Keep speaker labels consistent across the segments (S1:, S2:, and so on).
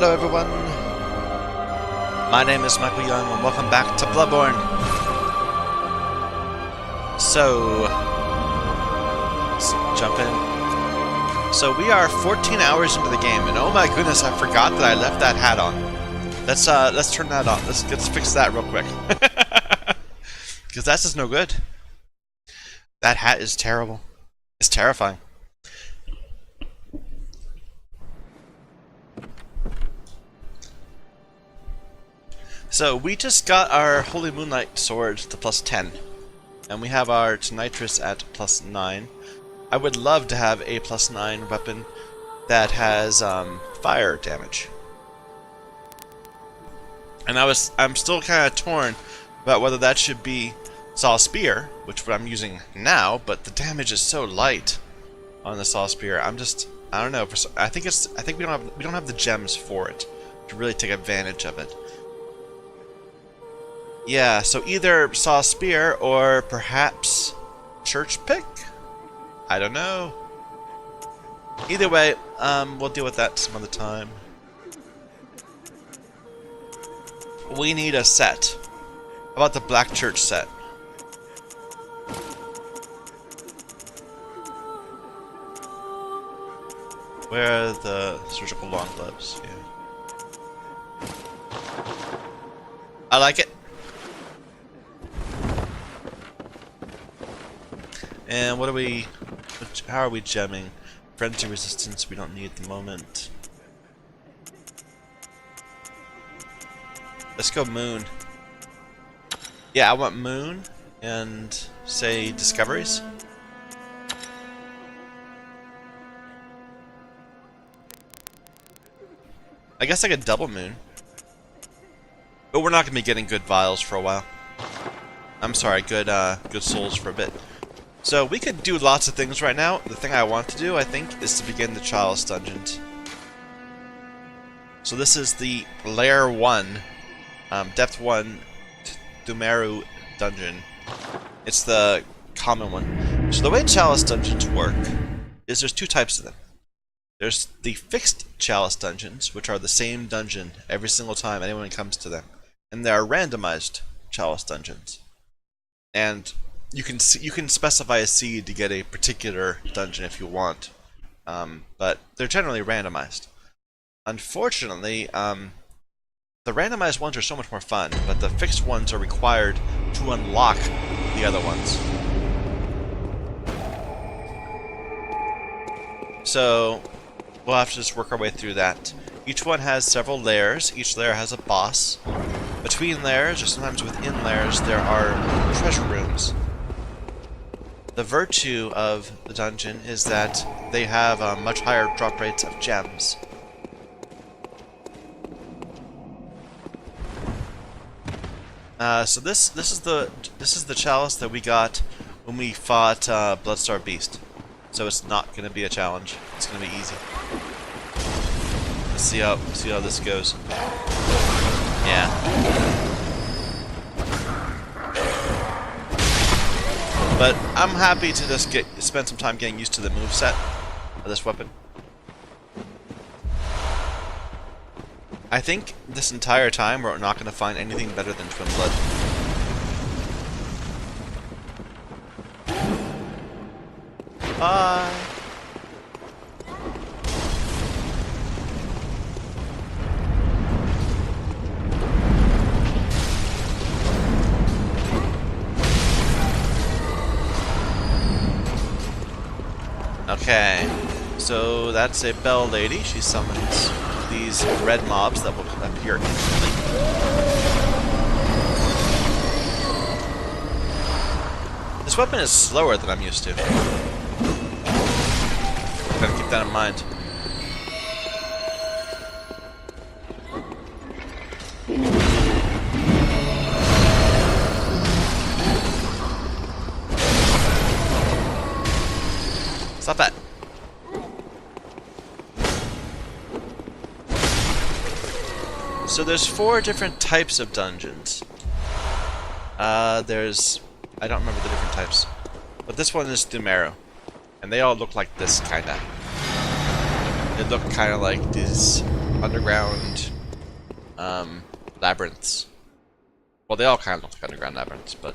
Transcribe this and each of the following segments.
S1: Hello everyone, my name is Michael Young and welcome back to Bloodborne. So, let's jump in. So we are 14 hours into the game and oh my goodness, I forgot that I left that hat on. Let's turn that on. Let's fix that real quick. Because that's just no good. That hat is terrible. It's terrifying. So we just got our Holy Moonlight sword to +10, and we have our Nitrous at +9. I would love to have a +9 weapon that has fire damage. And I'm still kind of torn about whether that should be Saw Spear, which I'm using now, but the damage is so light on the Saw Spear. I don't know. I think we don't have the gems for it to really take advantage of it. Yeah, so either Saw Spear or perhaps Church Pick? I don't know. Either way, we'll deal with that some other time. We need a set. How about the Black Church set? Where are the surgical long gloves? Yeah. I like it. And how are we gemming? Frenzy resistance we don't need at the moment. Let's go moon. Yeah, I want moon and say discoveries. I guess I could double moon. But we're not gonna be getting good vials for a while. I'm sorry, good souls for a bit. So we could do lots of things right now. The thing I want to do, I think, is to begin the Chalice dungeons. So this is the Layer 1, Depth 1 Pthumeru dungeon. It's the common one. So the way Chalice dungeons work is there's two types of them. There's the fixed Chalice dungeons, which are the same dungeon every single time anyone comes to them. And there are randomized Chalice dungeons. And you can specify a seed to get a particular dungeon if you want, but they're generally randomized. Unfortunately, the randomized ones are so much more fun, but the fixed ones are required to unlock the other ones. So we'll have to just work our way through that. Each one has several layers. Each layer has a boss. Between layers, or sometimes within layers, there are treasure rooms. The virtue of the dungeon is that they have much higher drop rates of gems. So this is the chalice that we got when we fought Bloodstar Beast. So it's not going to be a challenge. It's going to be easy. Let's see how this goes. Yeah. But I'm happy to just spend some time getting used to the moveset of this weapon. I think this entire time we're not going to find anything better than Twin Blood. Bye! Okay, so that's a bell lady. She summons these red mobs that will appear instantly. This weapon is slower than I'm used to. Gotta keep that in mind. Stop that. So there's 4 different types of dungeons. I don't remember the different types. But this one is Pthumeru. And they all look like this, kinda. They look kinda like these underground labyrinths. Well, they all kind of look like underground labyrinths, but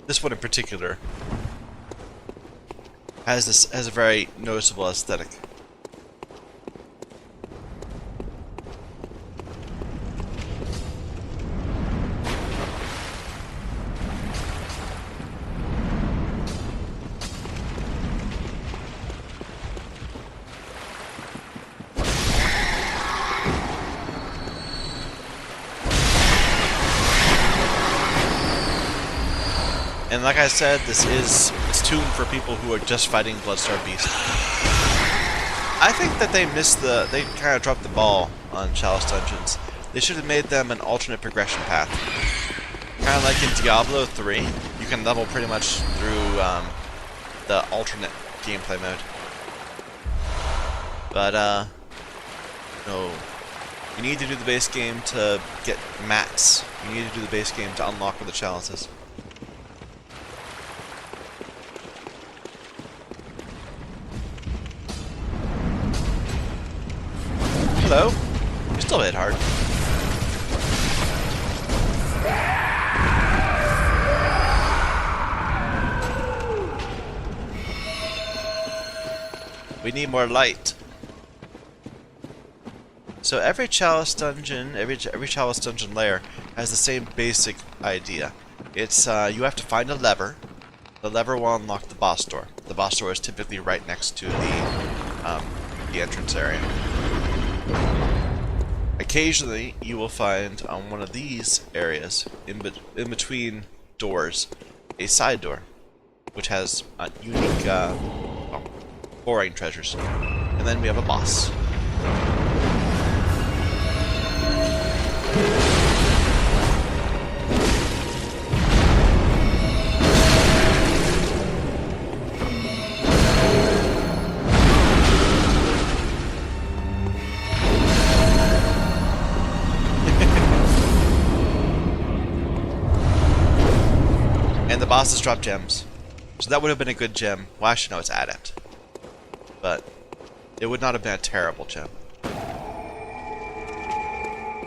S1: this one in particular has a very noticeable aesthetic. And like I said, it's tuned for people who are just fighting Bloodstar Beast. I think that they kind of dropped the ball on Chalice Dungeons. They should have made them an alternate progression path. Kind of like in Diablo 3, you can level pretty much through the alternate gameplay mode. But, no. You need to do the base game to get mats. You need to do the base game to unlock the chalices. Hello. You still hit hard. We need more light. So every Chalice dungeon, every Chalice dungeon layer has the same basic idea. It's you have to find a lever. The lever will unlock the boss door. The boss door is typically right next to the entrance area. Occasionally, you will find on one of these areas, in between doors, a side door, which has unique boring treasures. And then we have a boss. And the bosses drop gems. So that would have been a good gem. Well, actually, no, it's Adept. But it would not have been a terrible gem.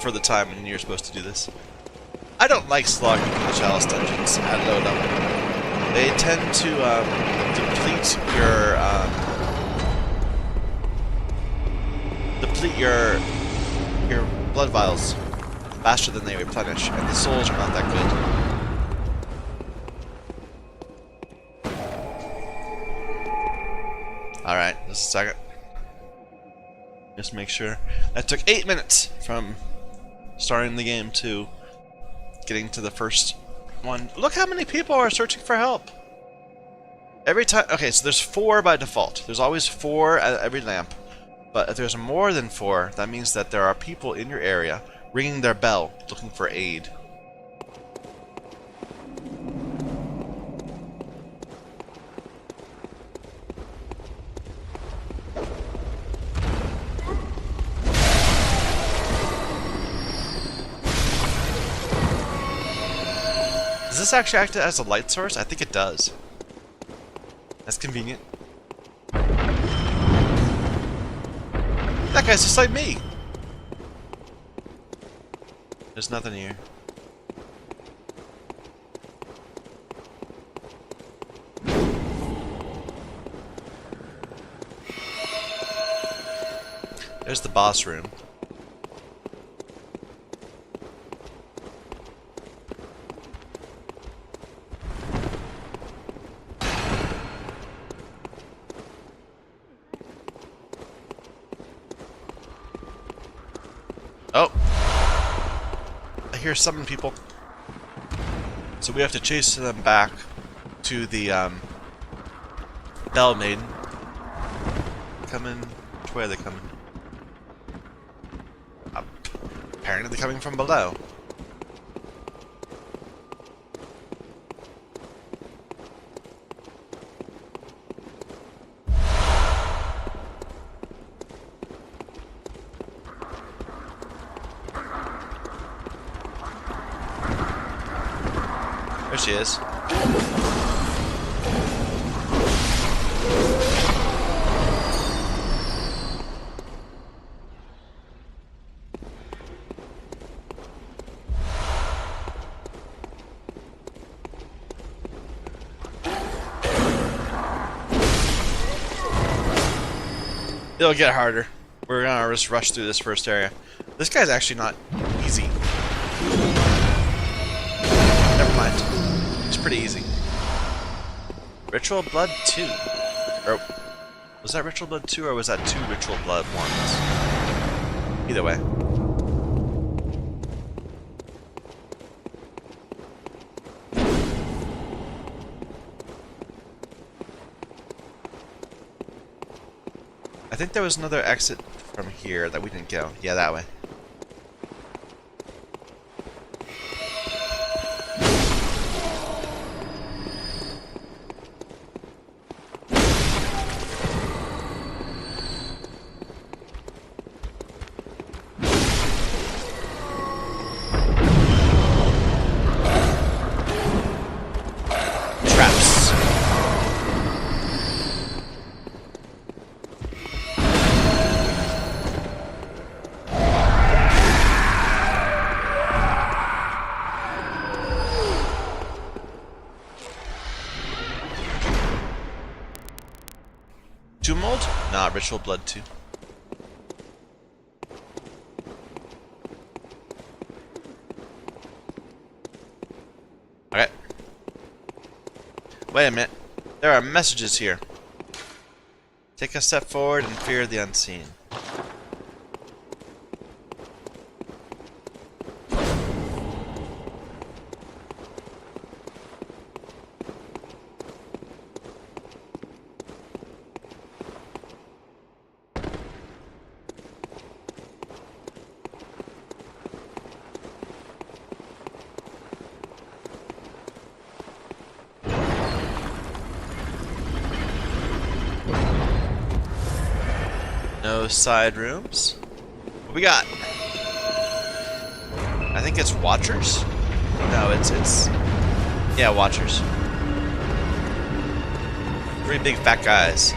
S1: For the time when you're supposed to do this. I don't like slogging through the Chalice dungeons at low level. They tend to deplete your blood vials faster than they replenish, and the souls are not that good. Alright, just a second. Just make sure. That took 8 minutes from starting the game to getting to the first one. Look how many people are searching for help. Every time. Okay, so there's 4 by default. There's always 4 at every lamp. But if there's more than 4, that means that there are people in your area ringing their bell looking for aid. Does this actually act as a light source? I think it does. That's convenient. That guy's just like me! There's nothing here. There's the boss room. Oh! I hear summon people. So we have to chase them back to the Bell Maiden. Coming. Which way are they coming? Up. Apparently they're coming from below. There she is. It'll get harder. We're gonna just rush through this first area. This guy's actually not easy. Never mind. It's pretty easy. Ritual Blood 2. Or was that Ritual Blood 2 or was that 2 Ritual Blood 1s? Either way. I think there was another exit from here that we didn't go. Yeah, that way. Traps. Tomb Mold? Nah, Ritual Blood 2. Okay. Wait a minute. There are messages here. Take a step forward and fear the unseen. No side rooms. What we got? I think it's Watchers? No, it's yeah, Watchers. 3 big fat guys.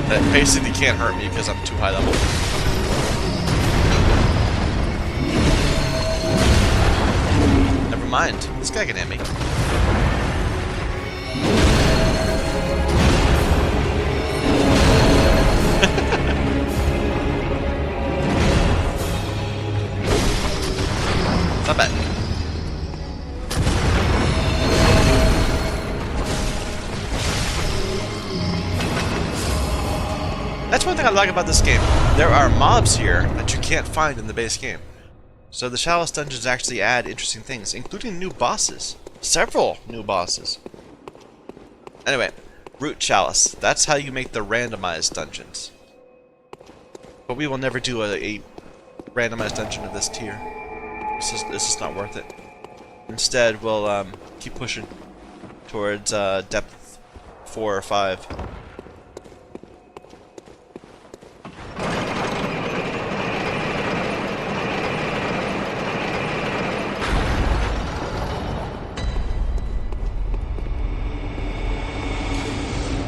S1: That basically can't hurt me because I'm too high level. Never mind. This guy can hit me. Not bad. That's one thing I like about this game. There are mobs here that you can't find in the base game. So the Chalice dungeons actually add interesting things, including new bosses. Several new bosses. Anyway, Root Chalice. That's how you make the randomized dungeons. But we will never do a randomized dungeon of this tier. This is not worth it. Instead, we'll keep pushing towards depth 4 or 5.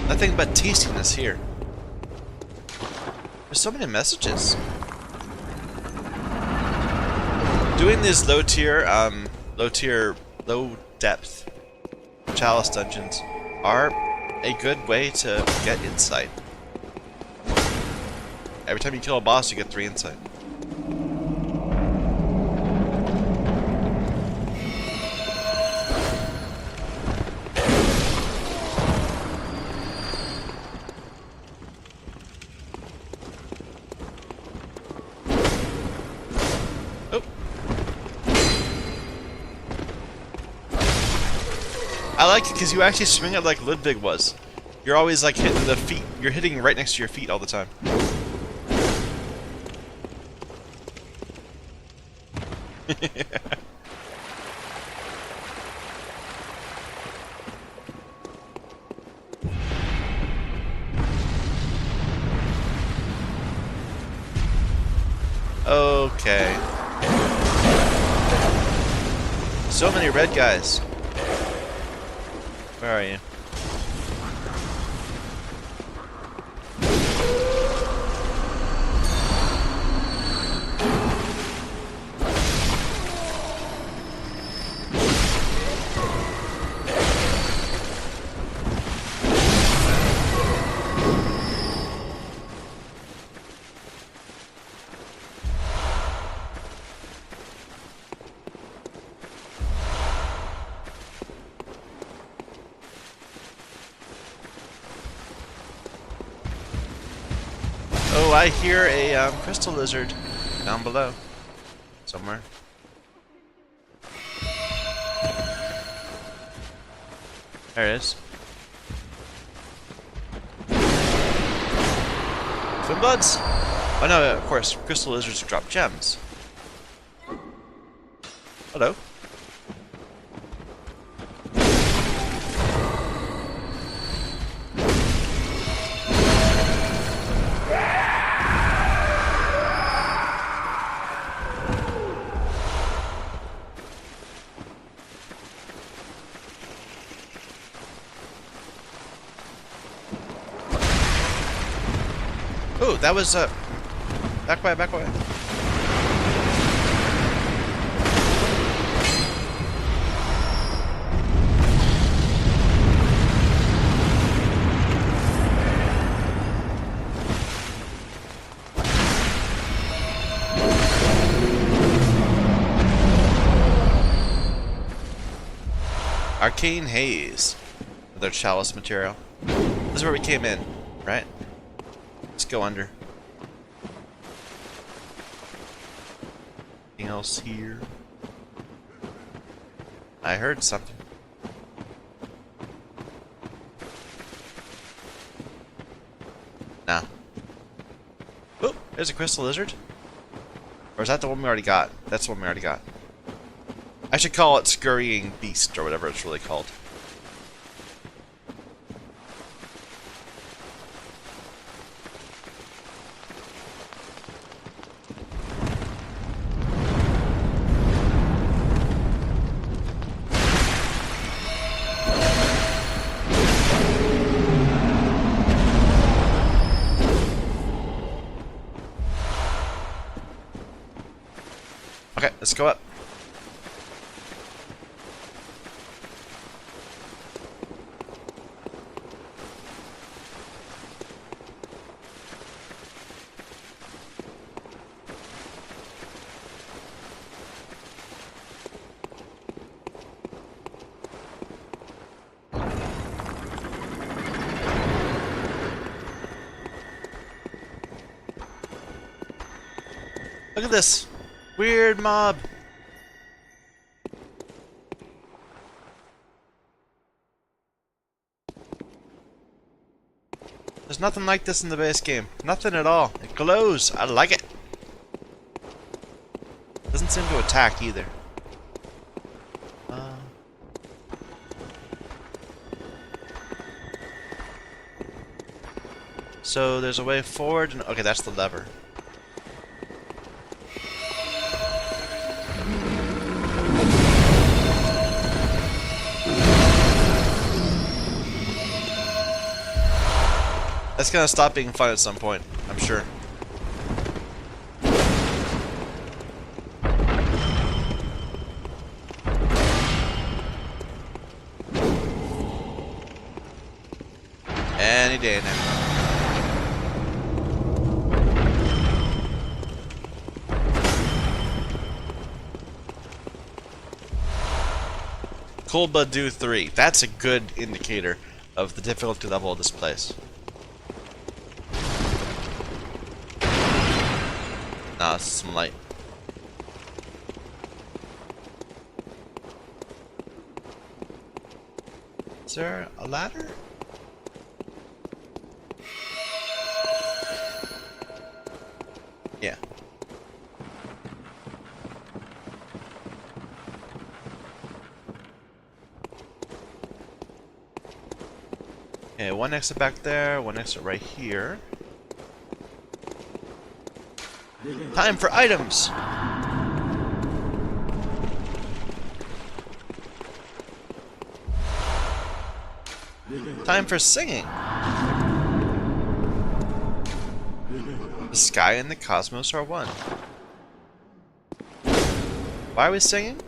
S1: Nothing but tastiness here. There's so many messages. Doing these low depth Chalice dungeons are a good way to get insight. Every time you kill a boss, you get 3 insight. I like it because you actually swing it like Ludwig was. You're always like hitting the feet. You're hitting right next to your feet all the time. Okay. So many red guys. Where are you? Oh, I hear a crystal lizard down below. Somewhere. There it is. Twin Bloods? Oh no, of course, crystal lizards drop gems. Hello. Ooh, that was back away, back away. Arcane Haze. Their Chalice material. This is where we came in, right? Let's go under. Anything else here? I heard something. Nah. Oh, there's a crystal lizard. Or is that the one we already got? That's the one we already got. I should call it Scurrying Beast, or whatever it's really called. Okay, let's go up. Look at this weird mob. There's nothing like this in the base game. Nothing at all. It glows. I like it. Doesn't seem to attack either. So there's a way forward. And, okay, that's the lever. That's gonna stop being fun at some point, I'm sure. Any day now. Cold Blood Do 3. That's a good indicator of the difficulty level of this place. Nah, it's some light. Is there a ladder? Yeah. Okay, one exit back there, one exit right here. Time for items! Time for singing! The sky and the cosmos are one. Why are we singing?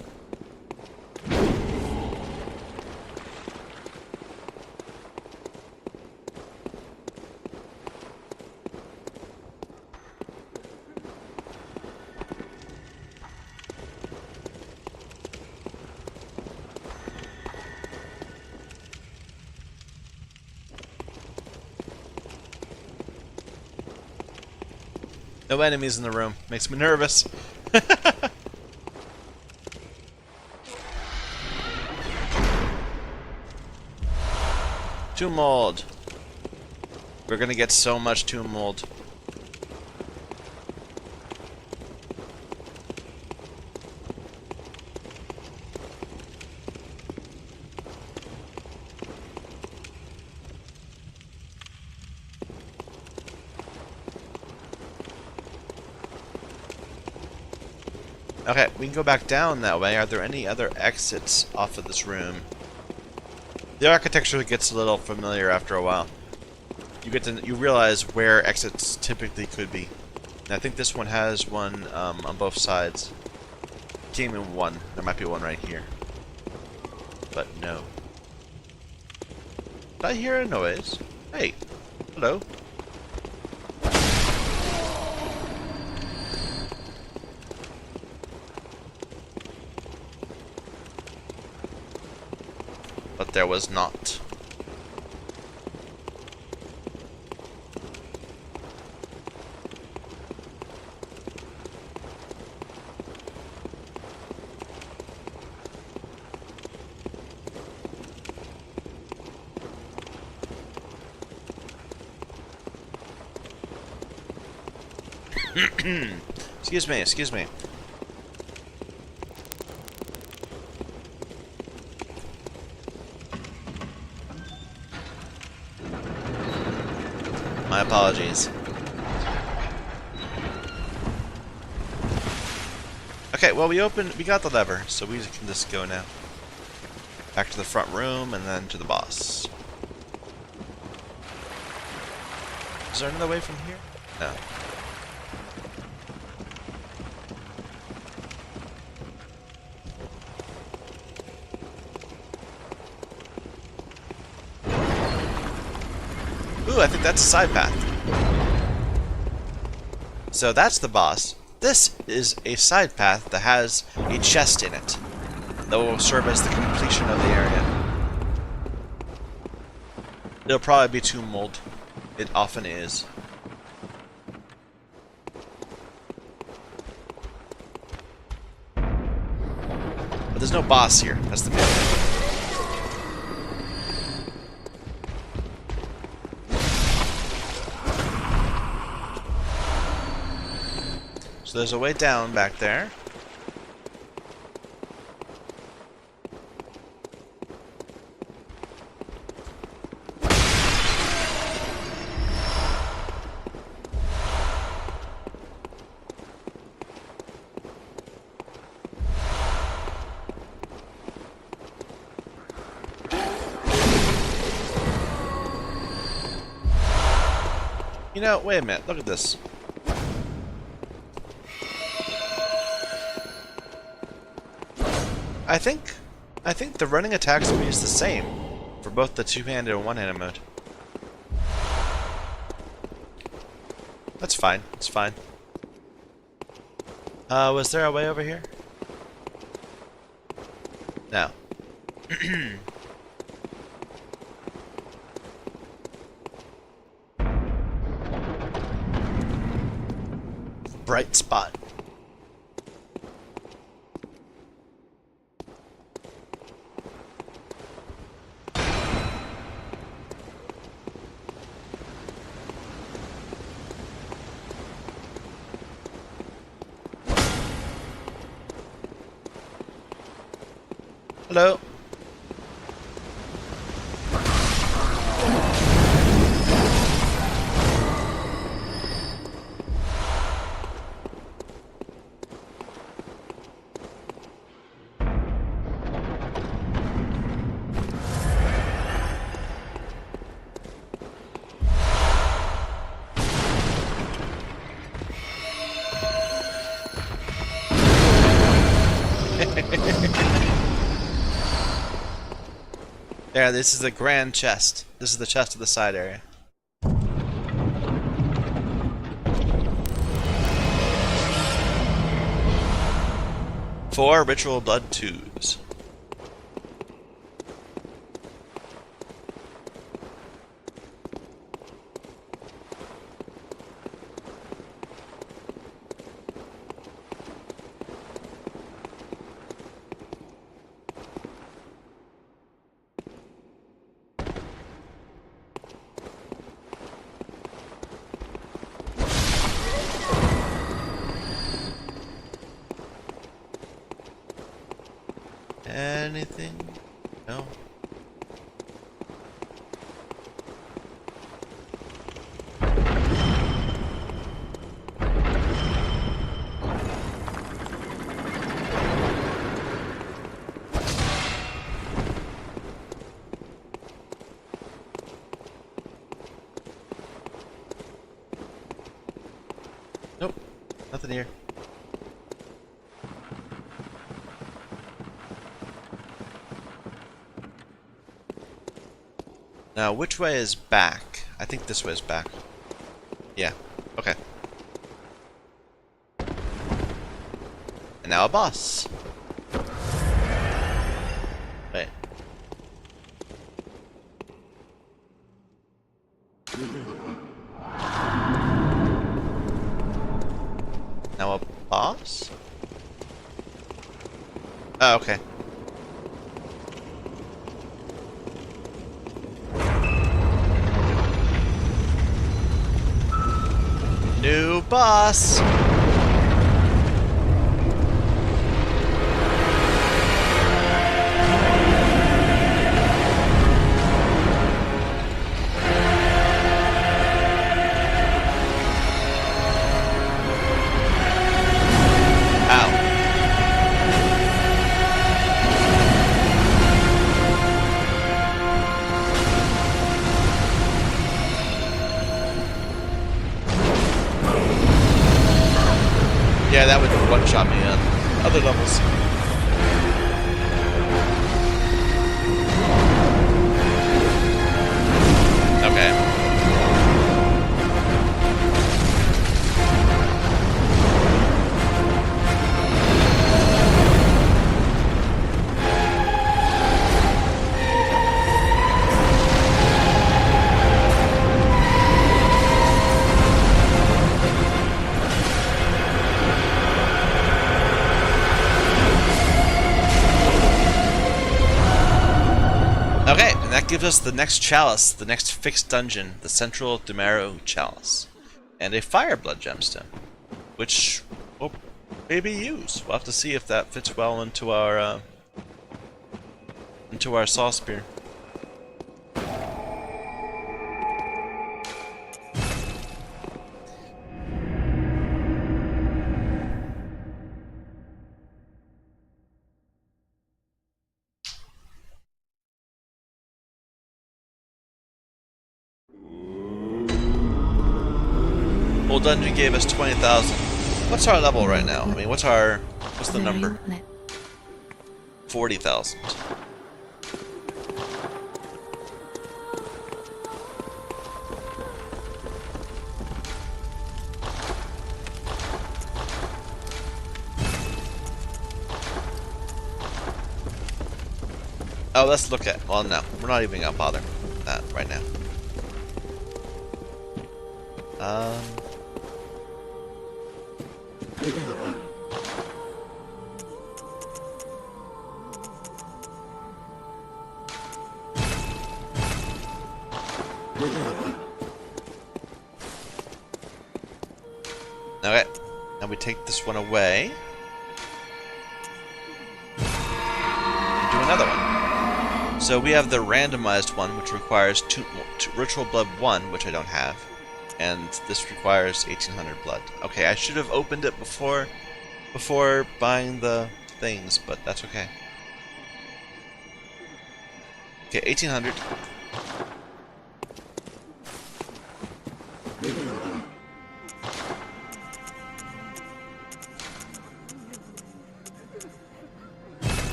S1: No enemies in the room. Makes me nervous. Tomb mold. We're gonna get so much tomb mold. Okay, we can go back down that way. Are there any other exits off of this room? The architecture gets a little familiar after a while. You realize where exits typically could be. And I think this one has one on both sides. Came in one. There might be one right here. But no. Did I hear a noise? Hey. Hello. But there was not. Excuse me, excuse me. My apologies. Okay, well we got the lever, so we can just go now. Back to the front room and then to the boss. Is there another way from here? No. Ooh, I think that's a side path. So that's the boss. This is a side path that has a chest in it that will serve as the completion of the area. It'll probably be tomb mold. It often is. But there's no boss here. That's the main thing. So there's a way down back there. You know, wait a minute, look at this. I think the running attack speed is the same for both the two-handed and one-handed mode. That's fine. It's fine. Was there a way over here? No. Bright spot. Hello. There, this is the grand chest. This is the chest of the side area. Four ritual blood tubes. anything? No. Nope, nothing here. Now, which way is back? I think this way is back. Yeah, okay. And now a boss. Wait. Now a boss? Oh, okay. New boss! Yeah, that would one-shot me on other levels. Okay. Okay, and that gives us the next Chalice, the next fixed dungeon, the Central Pthumeru Chalice, and a Fire Blood gemstone, which we'll maybe use. We'll have to see if that fits well into our saw spear. Well, dungeon gave us 20,000. What's our level right now? I mean, what's the number? 40,000. Oh, let's look at. Well, no, we're not even gonna bother with that right now. Okay, now we take this one away. And do another one. So we have the randomized one, which requires two Ritual Blood 1, which I don't have. And this requires 1800 blood. Okay, I should have opened it before buying the things, but that's okay. Okay, 1800.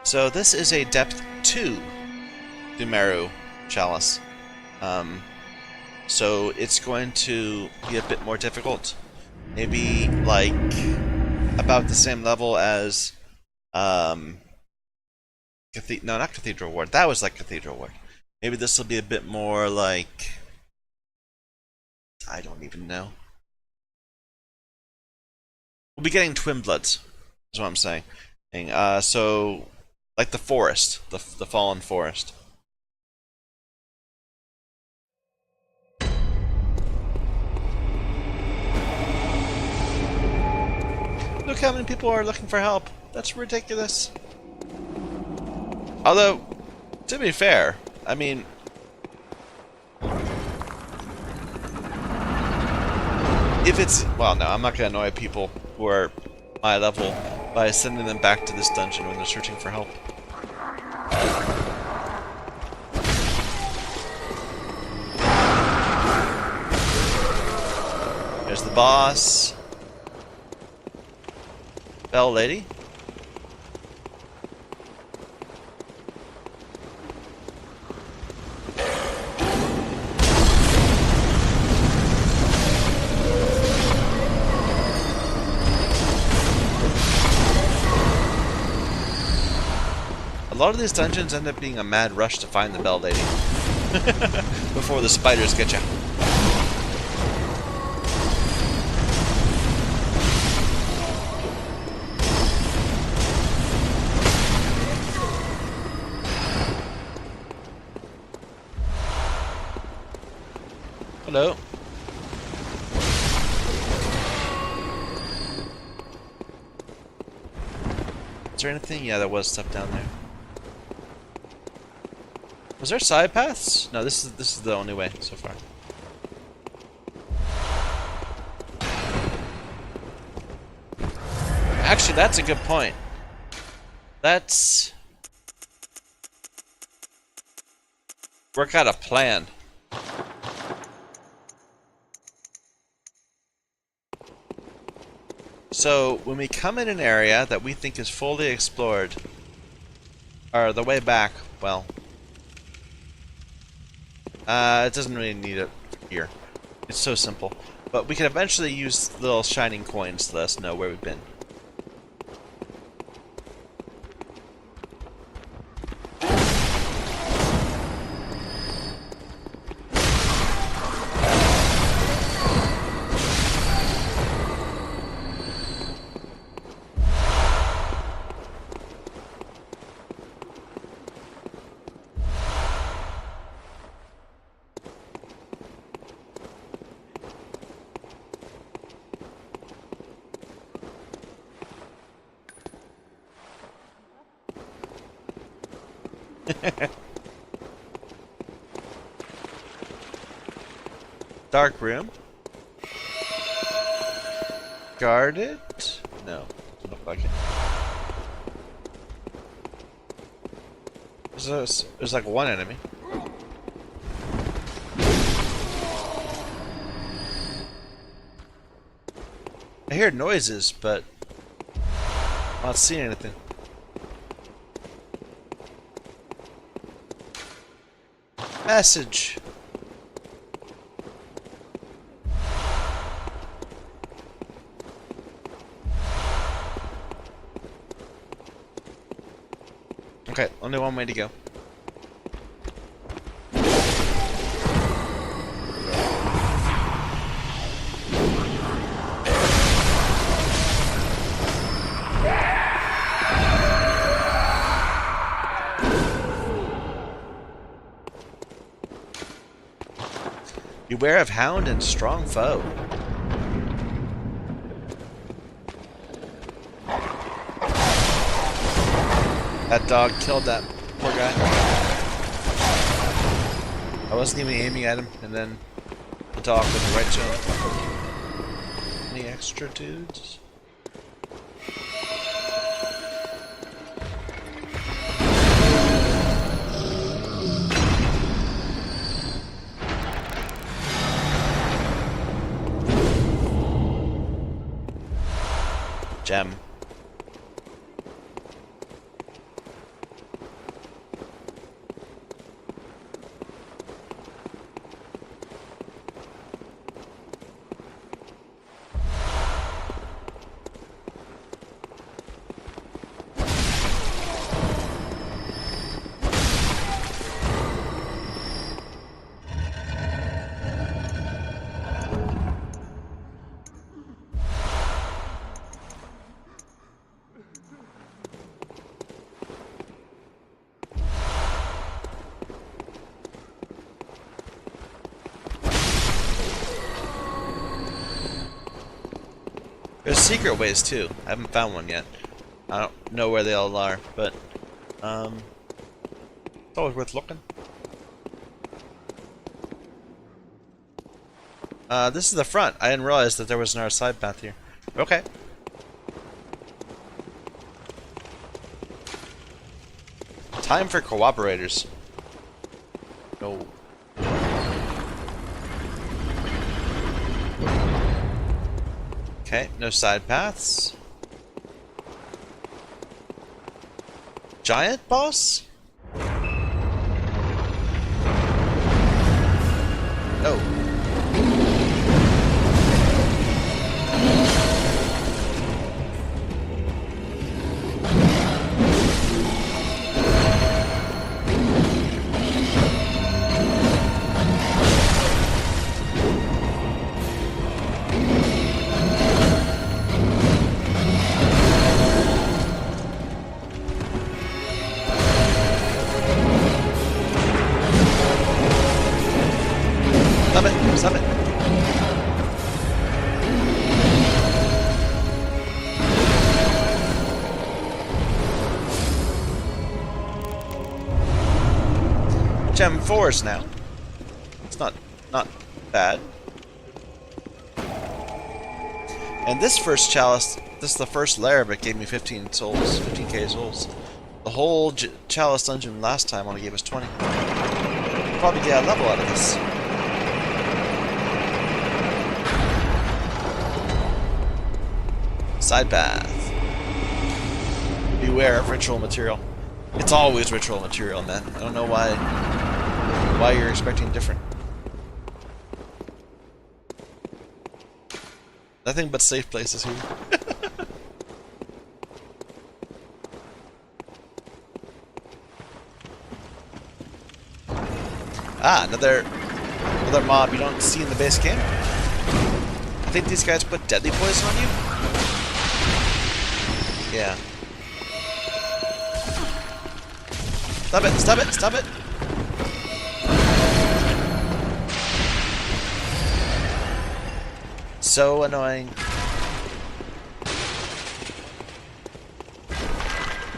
S1: So this is a depth 2 Pthumeru Chalice. So it's going to be a bit more difficult. Maybe like about the same level as no, not Cathedral Ward. That was like Cathedral Ward. Maybe this will be a bit more like, I don't even know. We'll be getting Twin Bloods. Is what I'm saying. So like the forest, the fallen forest. Look how many people are looking for help. That's ridiculous. Although, to be fair, I mean, if it's, well, no, I'm not gonna annoy people who are my level by sending them back to this dungeon when they're searching for help. There's the boss. Bell lady. A lot of these dungeons end up being a mad rush to find the Bell Lady before the spiders get you. Hello. Is there anything? Yeah, there was stuff down there. Was there side paths? No, this is the only way so far. Actually, that's a good point. Let's work out a plan. So, when we come in an area that we think is fully explored, or the way back, well, it doesn't really need it here. It's so simple. But we can eventually use little shining coins to let us know where we've been. Dark room. Guarded? No, doesn't look like it. There's like one enemy. I hear noises, but I'm not seeing anything. Message. Okay, only one way to go. Beware of hound and strong foe. That dog killed that poor guy. I wasn't even aiming at him, and then the dog went right to him. Any extra dudes? Gem. There's secret ways too. I haven't found one yet. I don't know where they all are, but it's always worth looking. This is the front. I didn't realize that there was another side path here. Okay. Time for cooperators. No. Okay, no side paths. Giant boss? Oh. Stop it! Stop it! Gem 4s now. It's not bad. And this first chalice, this is the first lair, but it gave me 15 souls, 15k souls. The whole chalice dungeon last time only gave us 20. We'll probably get a level out of this. Side path. Beware of ritual material. It's always ritual material, man. I don't know why you're expecting different. Nothing but safe places here. Ah, another mob you don't see in the base game. I think these guys put deadly poison on you. Yeah. Stop it! Stop it! Stop it! So annoying.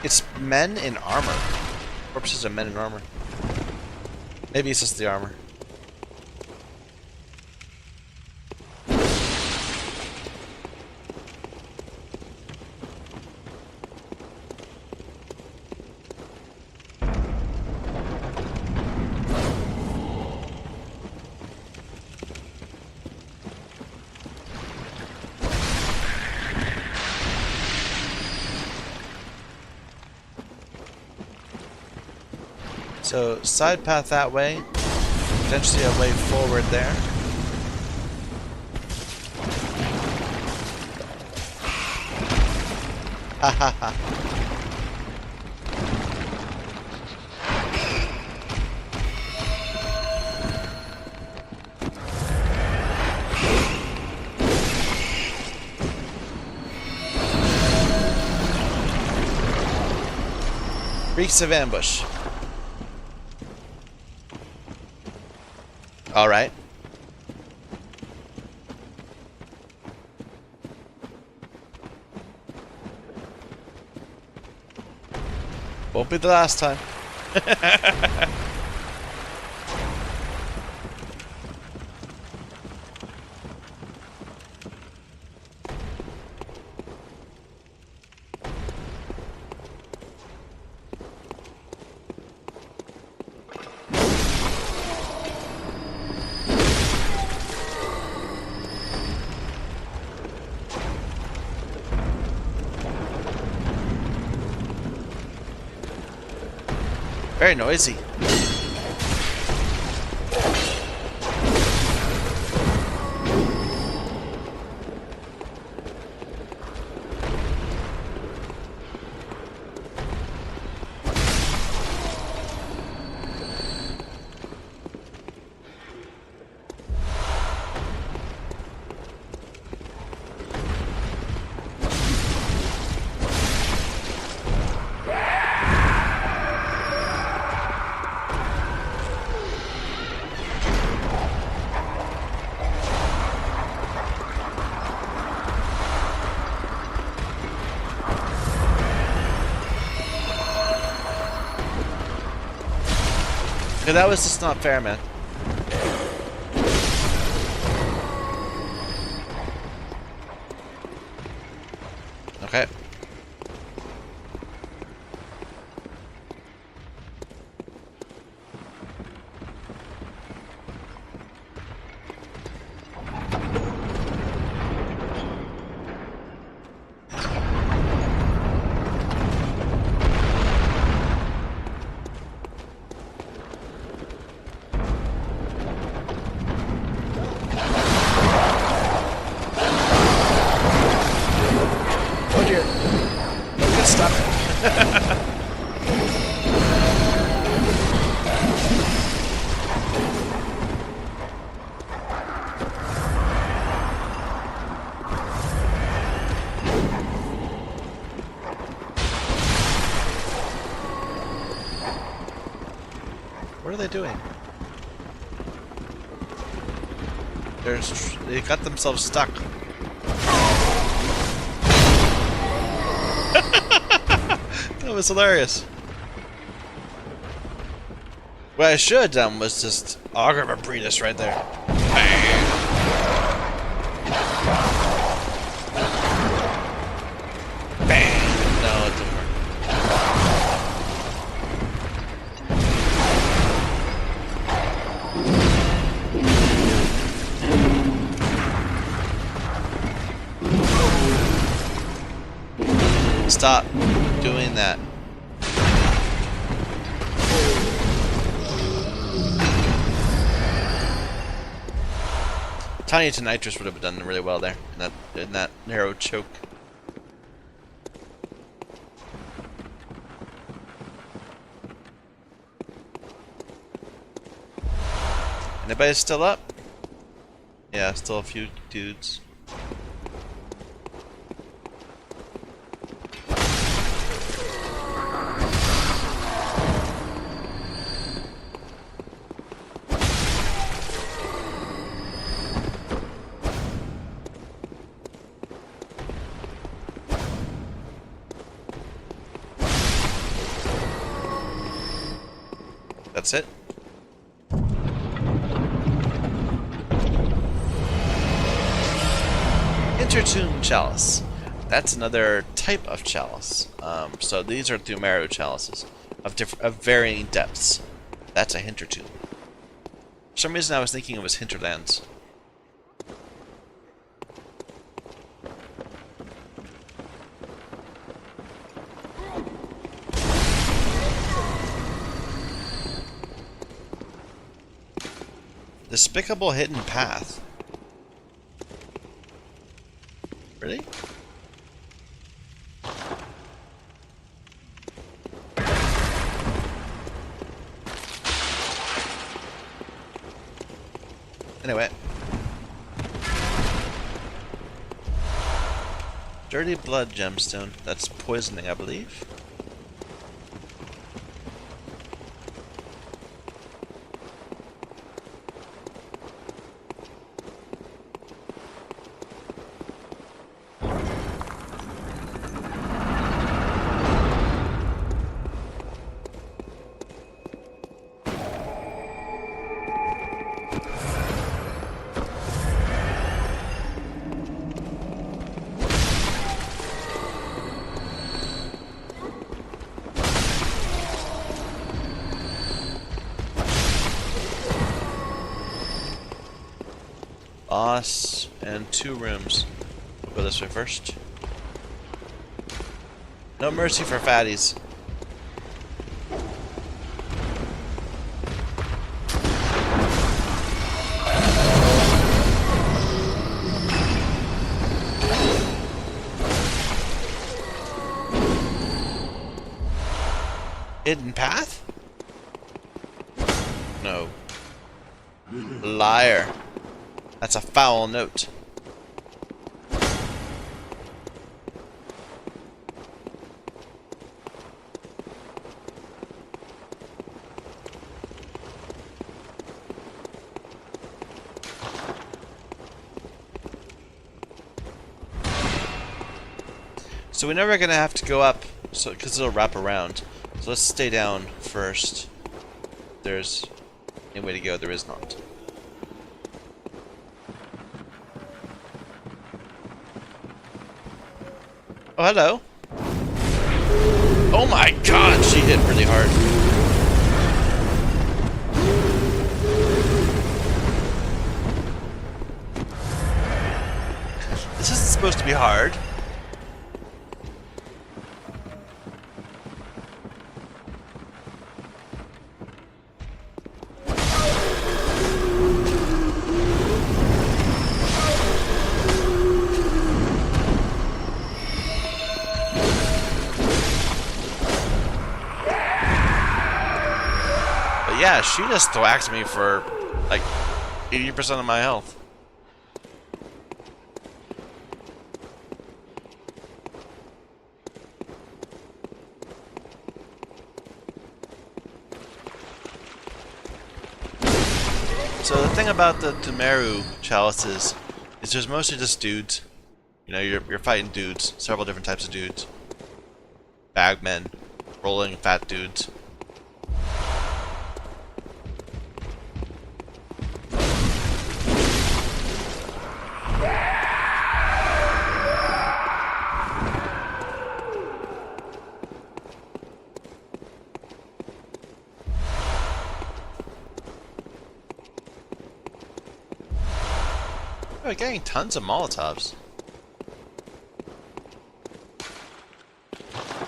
S1: It's men in armor. Corpses of men in armor. Maybe it's just the armor. So, side path that way, potentially a way forward there. Ha ha ha. Reeks of ambush. All right. Won't be the last time. Very noisy. Yeah, that was just not fair, man. Okay. Oh dear. Don't get stuck. What are they doing? They got themselves stuck. That was hilarious. What I should have done was just auger a Breedus right there. Bang. Bang. No, it didn't work. Stop doing that. Tiny to Nitrous would have done really well there in that narrow choke. Anybody still up? Yeah, still a few dudes. That's it. Intertune Chalice. That's another type of chalice. So these are Pthumeru chalices of varying depths. That's a Hintertune. For some reason I was thinking it was Hinterlands. Despicable hidden path. Really? Anyway. Dirty blood gemstone. That's poisoning, I believe. Boss and 2 rooms. We'll go this way first. No mercy for fatties. Hidden path? No. Liar. That's a foul note. So we're never gonna have to go up, so because it'll wrap around. So let's stay down first. There's Any way to go, there is not. Oh, hello. Oh my god, she hit really hard. This isn't supposed to be hard. Yeah, she just thwacked me for like 80% of my health. So the thing about the Pthumeru chalices is there's mostly just dudes. You know, you're fighting dudes, several different types of dudes. Bagmen, rolling fat dudes. Oh, we're getting tons of Molotovs.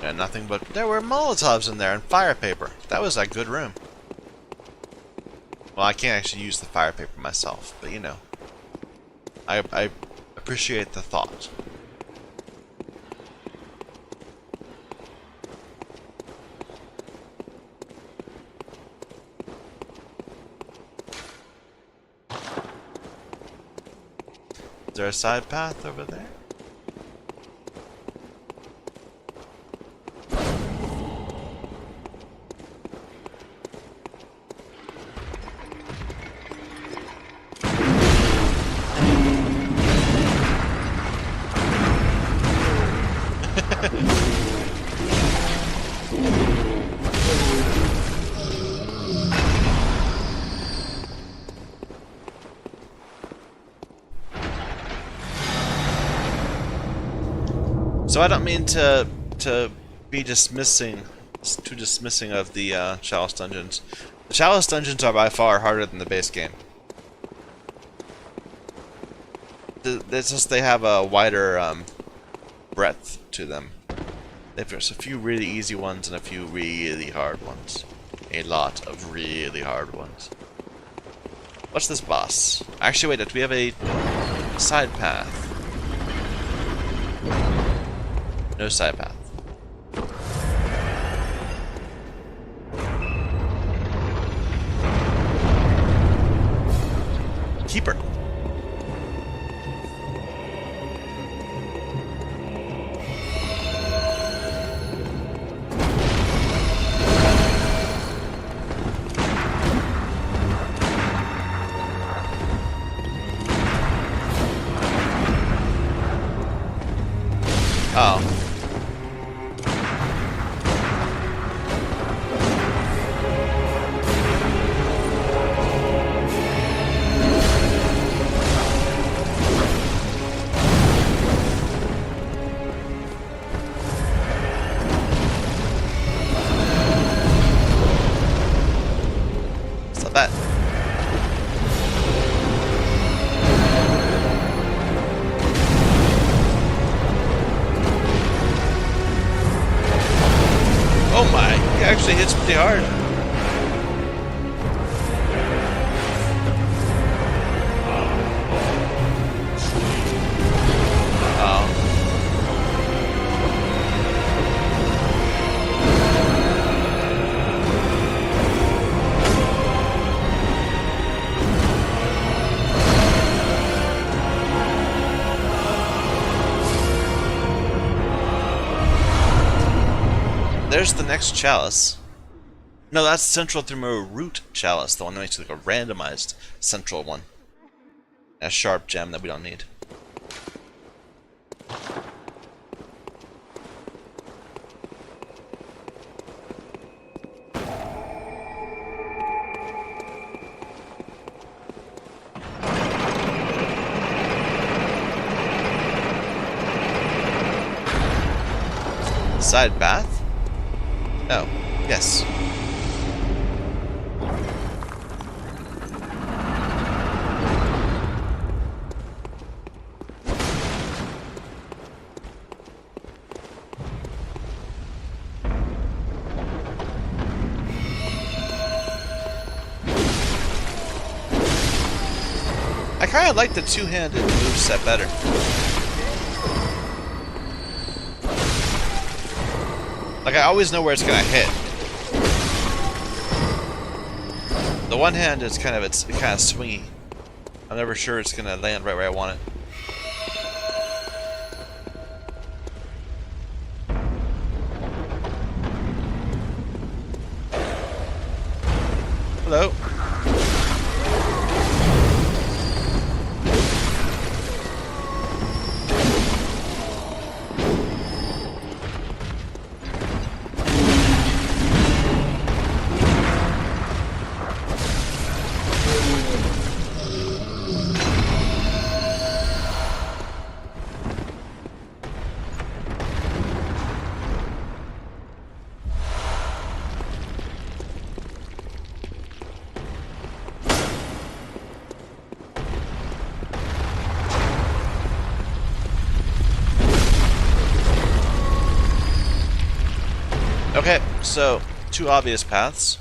S1: And nothing but... There were Molotovs in there and fire paper. That was a good room. Well, I can't actually use the fire paper myself, but you know. I appreciate the thought. Is there a side path over there? So I don't mean to be dismissing of the Chalice dungeons. The Chalice dungeons are by far harder than the base game. It's just they have a wider breadth to them. There's a few really easy ones and a few really hard ones. A lot of really hard ones. What's this boss? Actually, wait, do we have a side path? No side path. Keeper. Oh. That. Oh my, he actually hits pretty hard. There's the next Chalice. No, that's Central Pthumeru Root Chalice, the one that makes like a randomized central one. A sharp gem that we don't need. Side path? Oh, yes. I kind of like the two-handed moveset better. Like, I always know where it's gonna hit. The one hand is kind of swingy. I'm never sure it's gonna land right where I want it. Hello. Okay, so two obvious paths.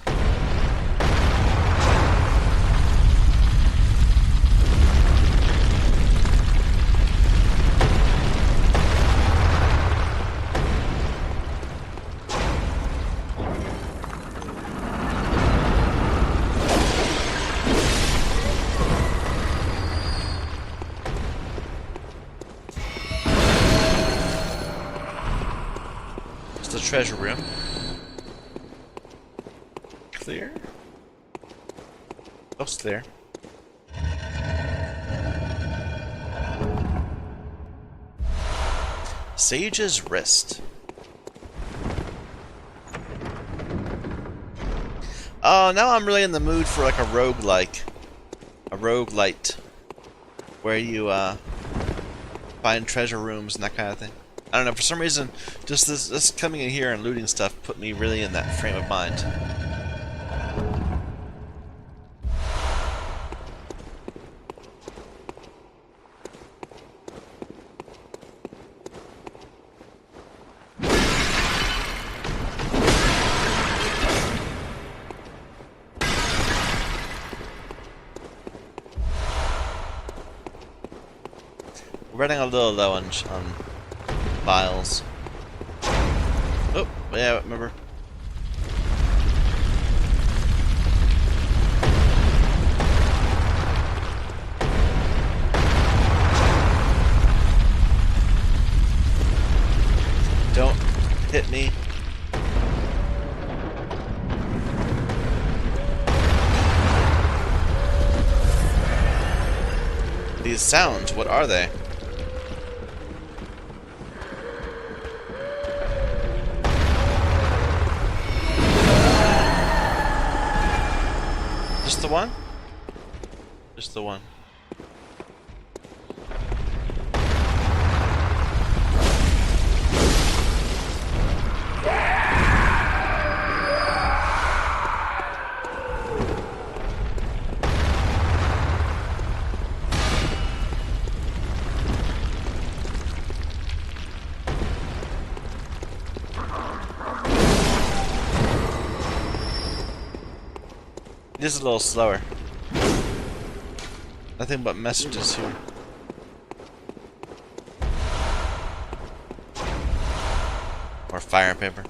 S1: It's the treasure room. Clear? Oh, it's clear. Sage's Wrist. Oh, now I'm really in the mood for like a roguelike. A roguelite. Where you find treasure rooms and that kind of thing. I don't know, for some reason, just this coming in here and looting stuff put me really in that frame of mind. We're running a little low on files. Oh, yeah, remember. Don't hit me. These sounds, what are they? Just the one? Just the one. It is a little slower. Nothing but messages here. Or fire paper.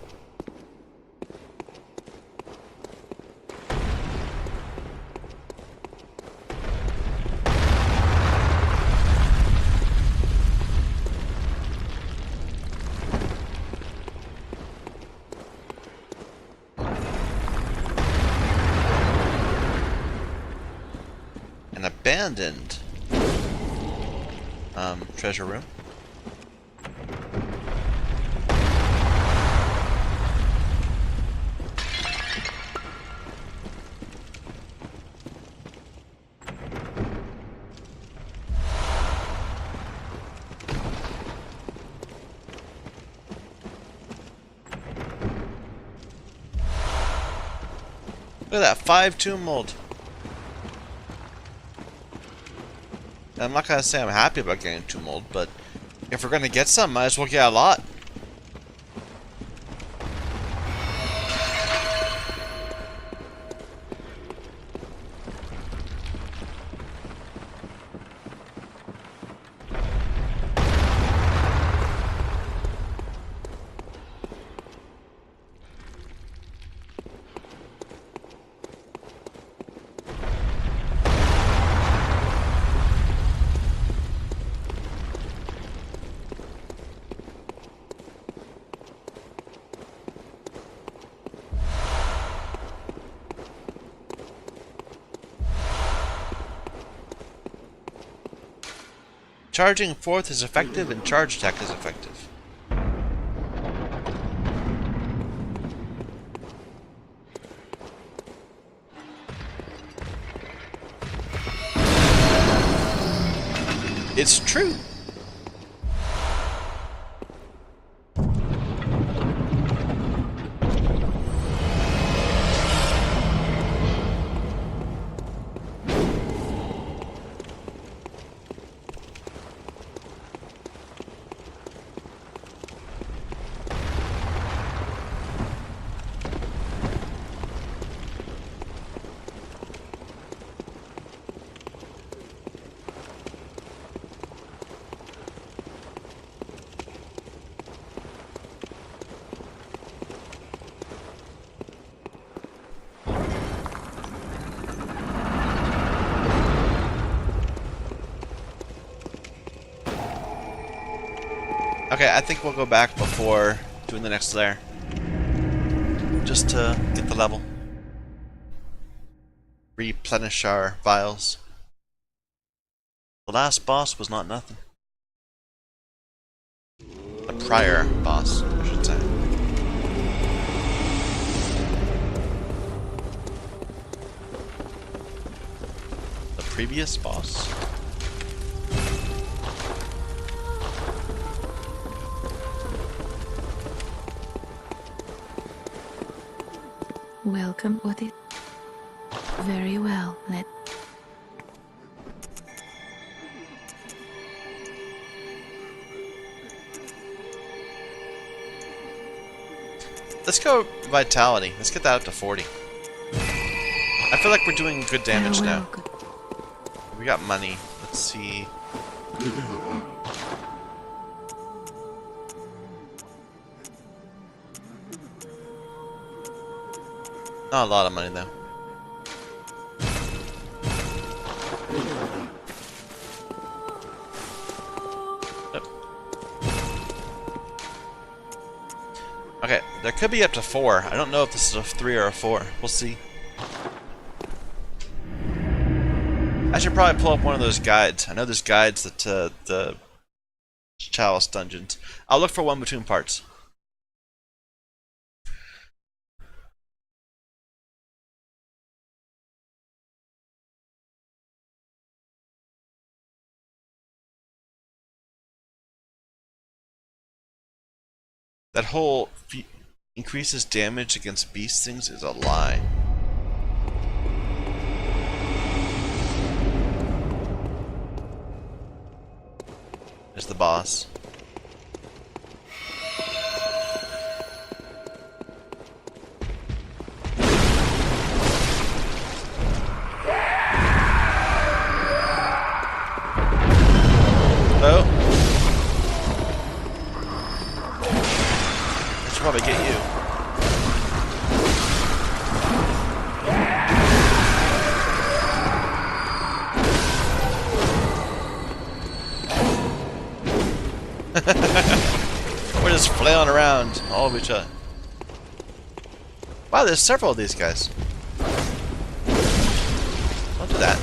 S1: Abandoned treasure room. Look at that, 5 tomb mold. I'm not gonna say I'm happy about getting tomb mold, but if we're gonna get some, might as well get a lot. Charging fourth is effective and charge attack is effective. It's true. Okay, I think we'll go back before doing the next layer. Just to get the level. Replenish our vials. The last boss was not nothing. The prior boss, I should say. The previous boss?
S2: Welcome with it. Very well,
S1: Let's go vitality. Let's get that up to 40. I feel like we're doing good damage now. We got money. Let's see. Not a lot of money though. Yep. Okay, there could be up to 4. I don't know if this is a 3 or a 4. We'll see. I should probably pull up one of those guides. I know there's guides that the Chalice dungeons. I'll look for one between parts. That whole increases damage against beast things is a lie. There's the boss. Hello? Probably get you. We're just flailing around all of each other. Wow, there's several of these guys. Don't do that.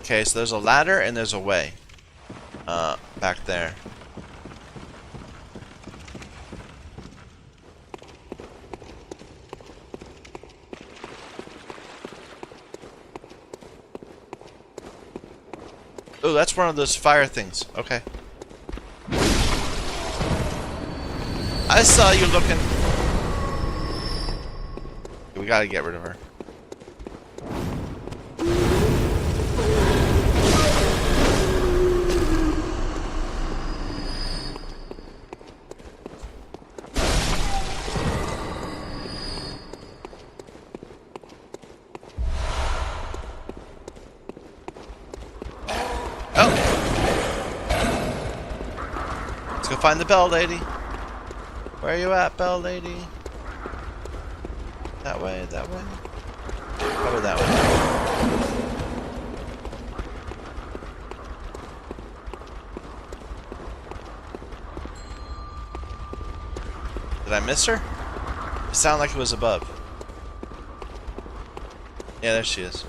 S1: Okay, so there's a ladder and there's a way. Back there. Oh, that's one of those fire things. Okay. I saw you looking. We gotta get rid of her. Let's go find the bell lady. Where are you at, bell lady? That way, that way. Probably that way. Did I miss her? It sounded like it was above. Yeah, there she is.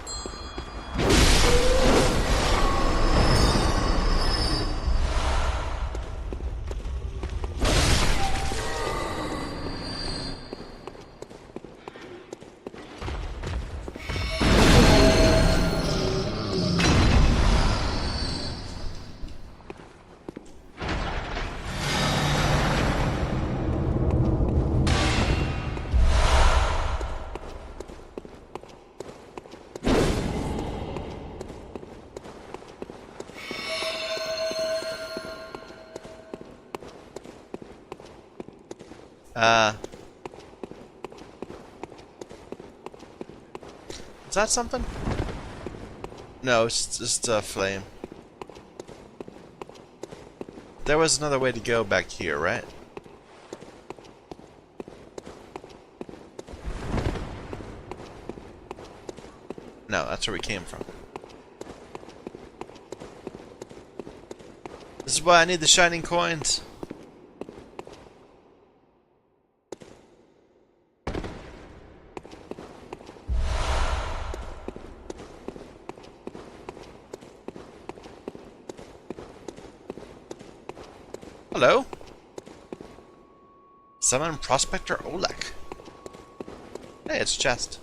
S1: Is that something? No, it's just a flame. There was another way to go back here, right? No, that's where we came from. This is why I need the shining coins. Hello? Summon Prospector Olek. Hey, it's a chest.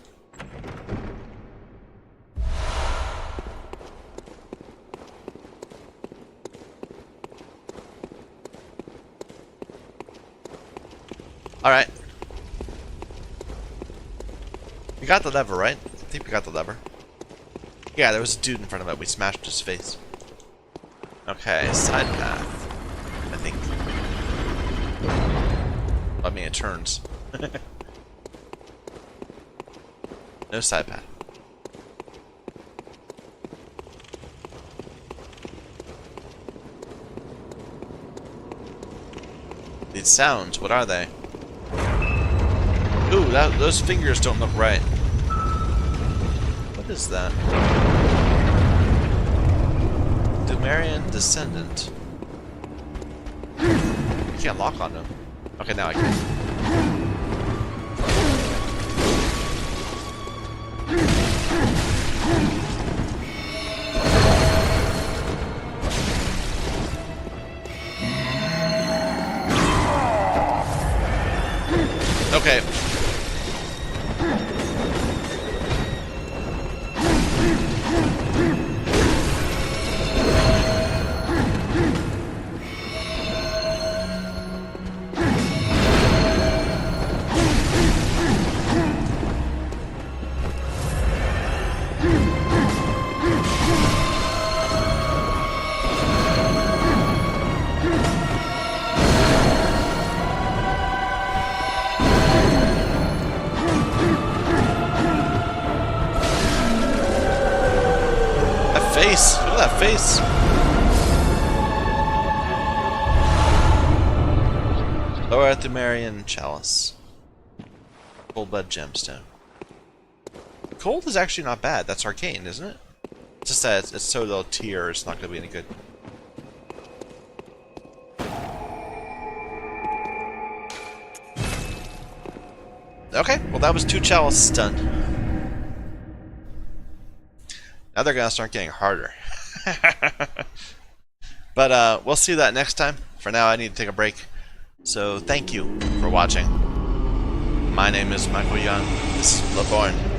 S1: Alright. We got the lever, right? I think we got the lever. Yeah, there was a dude in front of it. We smashed his face. Okay, side path. I think. I mean, it turns. No side path. These sounds, what are they? Ooh, those fingers don't look right. What is that? Pthumerian descendant. You can't lock on them. Okay, now I can. Okay. Face! Look at that face! Lower Pthumerian Chalice. Full blood gemstone. Cold is actually not bad. That's arcane, isn't it? It's just that it's so low tier, it's not going to be any good. Okay, well that was 2 chalices done. Now they're going to start getting harder. But we'll see that next time. For now, I need to take a break. So thank you for watching. My name is Michael Young. This is Bloodborne.